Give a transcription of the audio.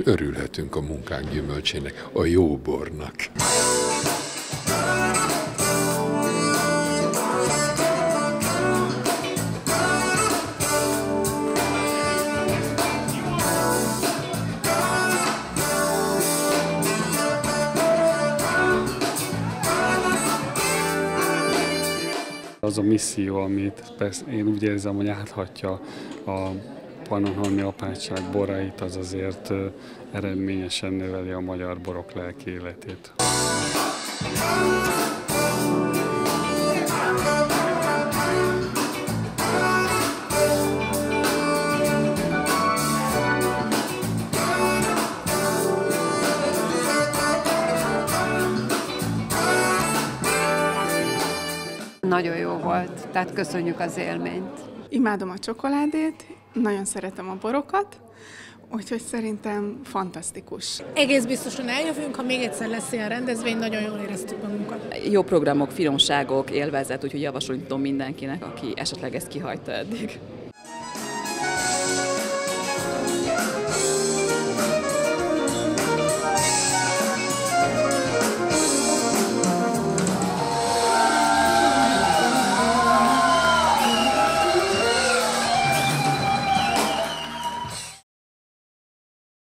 Örülhetünk a munkánk gyümölcsének, a jó bornak. Az a misszió, amit persze én úgy érzem, hogy áthatja a Pannonhalmi Apátság borait, az azért eredményesen növeli a magyar borok lelki életét. Nagyon jó volt, tehát köszönjük az élményt. Imádom a csokoládét, nagyon szeretem a borokat, úgyhogy szerintem fantasztikus. Egész biztosan eljövünk, ha még egyszer lesz ilyen rendezvény, nagyon jól éreztük magunkat. Jó programok, finomságok, élvezet, úgyhogy javasolni tudom mindenkinek, aki esetleg ezt kihagyta eddig.